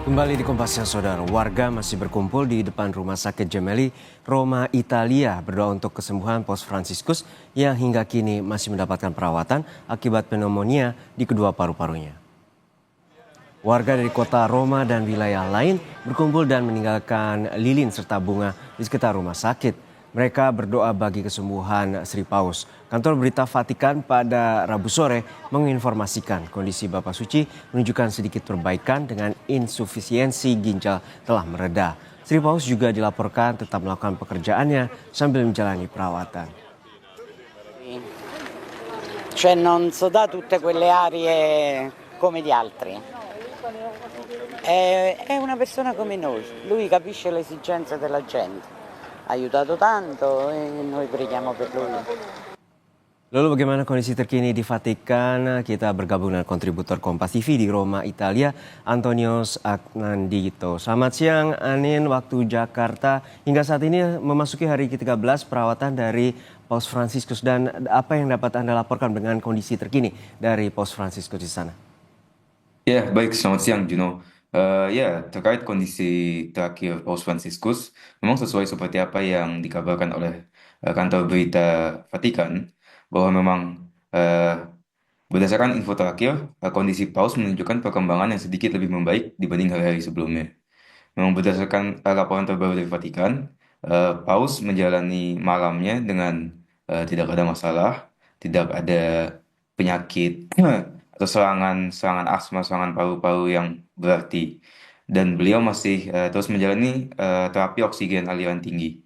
Kembali di Kompas Siang, Saudara. Warga masih berkumpul di depan Rumah Sakit Gemelli, Roma, Italia, berdoa untuk kesembuhan Paus Fransiskus yang hingga kini masih mendapatkan perawatan akibat pneumonia di kedua paru-parunya. Warga dari kota Roma dan wilayah lain berkumpul dan meninggalkan lilin serta bunga di sekitar rumah sakit. Mereka berdoa bagi kesembuhan Sri Paus. Kantor Berita Vatikan pada Rabu sore menginformasikan kondisi Bapak Suci menunjukkan sedikit perbaikan dengan insufisiensi ginjal telah mereda. Sri Paus juga dilaporkan tetap melakukan pekerjaannya sambil menjalani perawatan. Cioè non so da tutte quelle aree come gli altri. È una persona come noi, lui capisce le esigenze della gente. Ha aiutato tanto e noi preghiamo per lui. Lalu bagaimana kondisi terkini di Vatikan? Kita bergabung dengan kontributor Kompas TV di Roma, Italia, Antonius Agnandito. Selamat siang, Anin, waktu Jakarta. Hingga saat ini memasuki hari ke-13 perawatan dari Paus Fransiskus. Dan apa yang dapat Anda laporkan dengan kondisi terkini dari Paus Fransiskus di sana? Ya, baik. Selamat siang, Juno. Ya, terkait kondisi terakhir Paus Fransiskus, memang sesuai seperti apa yang dikabarkan oleh kantor berita Vatikan, bahwa memang eh, berdasarkan info terakhir, kondisi Paus menunjukkan perkembangan yang sedikit lebih membaik dibanding hari-hari sebelumnya. Memang berdasarkan laporan terbaru dari Vatikan, Paus menjalani malamnya dengan tidak ada masalah, tidak ada penyakit atau serangan asma, serangan paru-paru yang berarti. Dan beliau masih terus menjalani terapi oksigen aliran tinggi.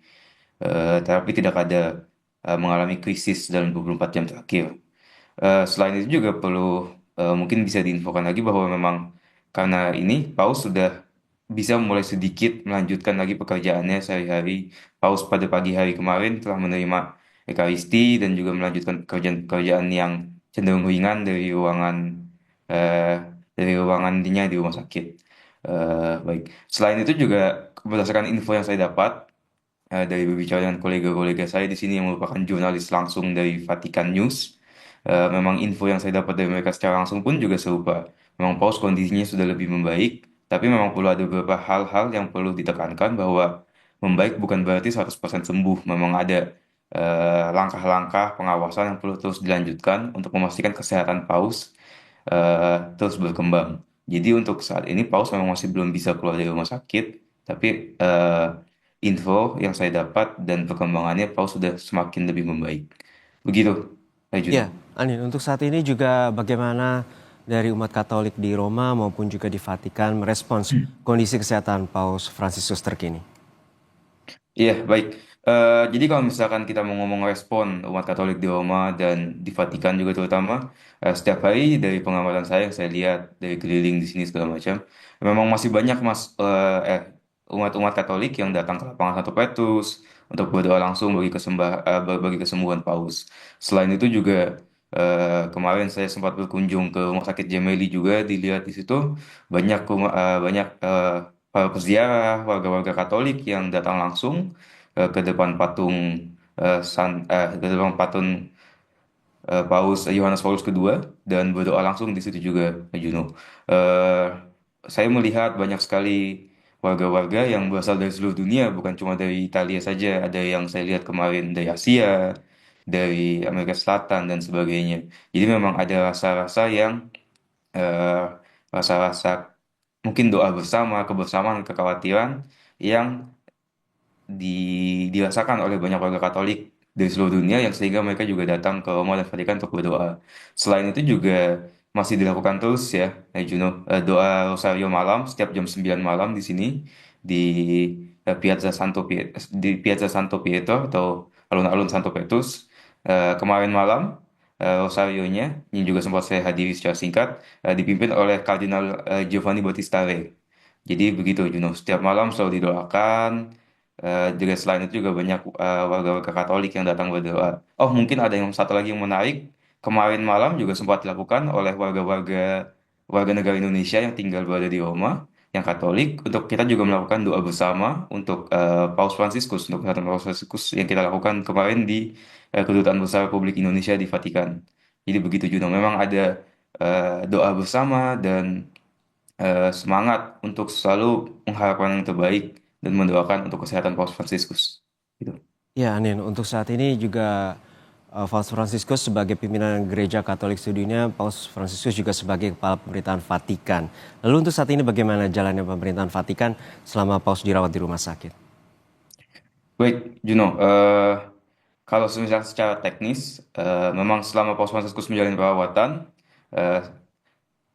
Terapi tidak ada mengalami krisis dalam 24 jam terakhir. Selain itu juga perlu mungkin bisa diinfokan lagi bahwa memang karena ini Paus sudah bisa mulai sedikit melanjutkan lagi pekerjaannya sehari-hari. Paus pada pagi hari kemarin telah menerima Ekaristi dan juga melanjutkan pekerjaan-pekerjaan yang cenderung ringan eh, dari ruangannya di rumah sakit. Baik. Selain itu juga berdasarkan info yang saya dapat dari berbicara dengan kolega-kolega saya di sini yang merupakan jurnalis langsung dari Vatikan News. Memang info yang saya dapat dari mereka secara langsung pun juga serupa. Memang Paus kondisinya sudah lebih membaik, tapi memang perlu ada beberapa hal-hal yang perlu ditekankan bahwa membaik bukan berarti 100% sembuh. Memang ada langkah-langkah pengawasan yang perlu terus dilanjutkan untuk memastikan kesehatan Paus terus berkembang. Jadi untuk saat ini Paus memang masih belum bisa keluar dari rumah sakit, tapi info yang saya dapat dan perkembangannya Paus sudah semakin lebih membaik. Begitu, Ya, Juno. Anin, untuk saat ini juga bagaimana dari umat Katolik di Roma maupun juga di Vatikan merespons kondisi kesehatan Paus Fransiskus terkini? Iya, baik. Jadi kalau misalkan kita mau ngomong respon umat Katolik di Roma dan di Vatikan juga terutama, setiap hari dari pengamatan saya yang saya lihat dari keliling di sini segala macam, memang masih banyak umat-umat Katolik yang datang ke lapangan Santo Petrus untuk berdoa langsung bagi kesembuhan Paus. Selain itu juga kemarin saya sempat berkunjung ke Rumah Sakit Gemelli juga dilihat di situ banyak para peziarah, warga-warga Katolik yang datang langsung ke depan patung ke depan patung Yohanes Paulus kedua dan berdoa langsung di situ juga, Juno. Eh, saya melihat banyak sekali warga-warga yang berasal dari seluruh dunia, bukan cuma dari Italia saja. Ada yang saya lihat kemarin dari Asia, dari Amerika Selatan dan sebagainya. Jadi memang ada rasa-rasa yang eh, rasa-rasa mungkin doa bersama, kebersamaan, kekhawatiran yang dirasakan oleh banyak warga Katolik dari seluruh dunia yang sehingga mereka juga datang ke Roma dan Vatikan untuk berdoa. Selain itu juga masih dilakukan terus ya, Juno, doa Rosario malam setiap jam 9 malam di sini di di Piazza Santo Pietro atau alun-alun Santo Petrus. Kemarin malam Rosarionya yang juga sempat saya hadiri secara singkat dipimpin oleh Kardinal Giovanni Battista Re. Jadi begitu Juno, setiap malam selalu didoakan. Juga selain itu juga banyak warga-warga Katolik yang datang berdoa. Oh, mungkin ada yang satu lagi yang menarik. Kemarin malam juga sempat dilakukan oleh warga negara Indonesia yang tinggal berada di Roma, yang Katolik, untuk kita juga melakukan doa bersama untuk Paus Fransiskus, untuk kesehatan Paus Fransiskus yang kita lakukan kemarin di Kedutaan Besar Republik Indonesia di Vatikan. Jadi begitu juga. Memang ada doa bersama dan semangat untuk selalu mengharapkan yang terbaik dan mendoakan untuk kesehatan Paus Fransiskus. Gitu. Ya, Anin, untuk saat ini juga Paus Fransiskus sebagai pimpinan Gereja Katolik sedunia, Paus Fransiskus juga sebagai kepala pemerintahan Vatikan. Lalu untuk saat ini bagaimana jalannya pemerintahan Vatikan selama Paus dirawat di rumah sakit? Baik, Juno, kalau secara teknis, memang selama Paus Fransiskus menjalani perawatan, eh,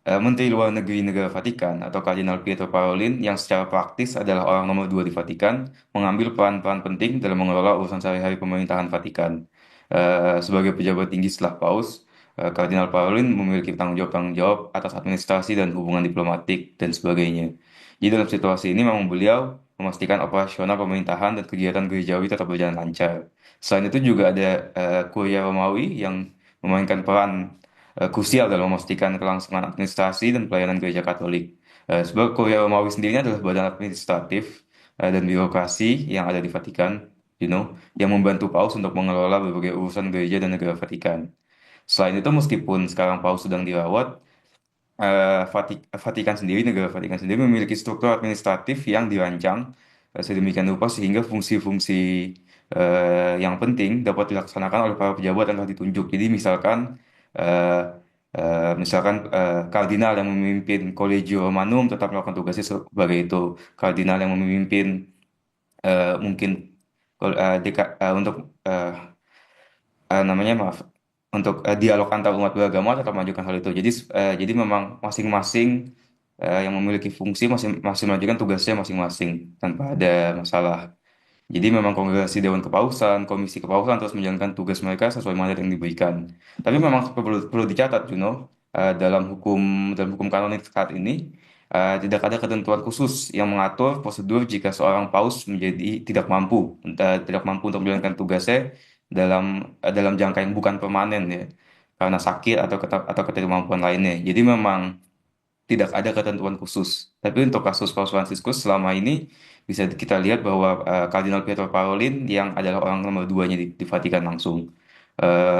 Menteri Luar Negeri Negara Vatikan atau Kardinal Pietro Parolin yang secara praktis adalah orang nomor 2 di Vatikan mengambil peran-peran penting dalam mengelola urusan sehari-hari pemerintahan Vatikan. Sebagai pejabat tinggi setelah Paus, Kardinal Parolin memiliki tanggung jawab atas administrasi dan hubungan diplomatik dan sebagainya. Jadi dalam situasi ini memang beliau memastikan operasional pemerintahan dan kegiatan gerejawi tetap berjalan lancar. Selain itu juga ada Kuria Romawi yang memainkan peran krusial dalam memastikan kelangsungan administrasi dan pelayanan gereja Katolik. Sebab Kuria Romawi sendiri adalah badan administratif dan birokrasi yang ada di Vatikan, yang membantu Paus untuk mengelola berbagai urusan gereja dan negara Vatikan. Selain itu, meskipun sekarang Paus sedang dirawat, Vatikan sendiri, negara Vatikan sendiri memiliki struktur administratif yang dirancang sedemikian rupa sehingga fungsi-fungsi yang penting dapat dilaksanakan oleh para pejabat yang telah ditunjuk. Jadi eh, kardinal yang memimpin Collegio Romanum tetap melakukan tugasnya sebagai itu. Kardinal yang memimpin mungkin untuk namanya maaf untuk dialog antar umat beragama tetap mengajukan hal itu. Jadi memang masing-masing yang memiliki fungsi masing-masing mengajukan tugasnya masing-masing tanpa ada masalah. Jadi memang kongregasi Dewan Kepausan, Komisi Kepausan terus menjalankan tugas mereka sesuai mandat yang diberikan. Tapi memang perlu dicatat, dalam hukum kanonik saat ini tidak ada ketentuan khusus yang mengatur prosedur jika seorang paus menjadi tidak mampu untuk menjalankan tugasnya dalam jangka yang bukan permanen ya, karena sakit atau ketidakmampuan lainnya. Jadi memang tidak ada ketentuan khusus. Tapi untuk kasus Paus Fransiskus selama ini bisa kita lihat bahwa Kardinal Pietro Parolin yang adalah orang nomor duanya di Vatikan langsung.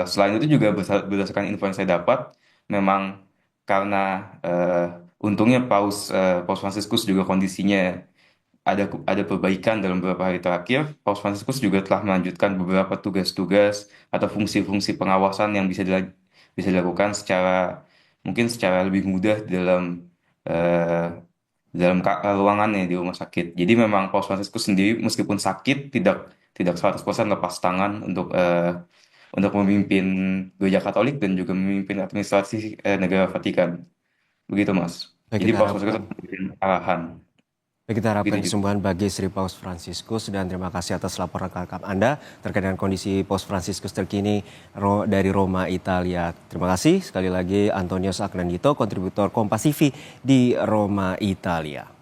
Selain itu juga berdasarkan info yang saya dapat, memang karena untungnya Paus Fransiskus juga kondisinya ada perbaikan dalam beberapa hari terakhir. Paus Fransiskus juga telah melanjutkan beberapa tugas-tugas atau fungsi-fungsi pengawasan yang bisa dilakukan mungkin secara lebih mudah eh, ruangannya di rumah sakit. Jadi memang Paus Fransiskus sendiri meskipun sakit tidak 100% lepas tangan untuk memimpin Gereja Katolik dan juga memimpin administrasi negara Vatikan. Begitu, Mas. Baik, Jadi kita Paus Fransiskus harapkan. memberikan arahan. Baik, kita Begitu harapkan juga. kesembuhan bagi Sri Paus Fransiskus dan terima kasih atas laporan lengkap Anda terkait dengan kondisi Paus Fransiskus terkini dari Roma, Italia. Terima kasih sekali lagi Antonius Agnandito, kontributor Kompas TV di Roma, Italia.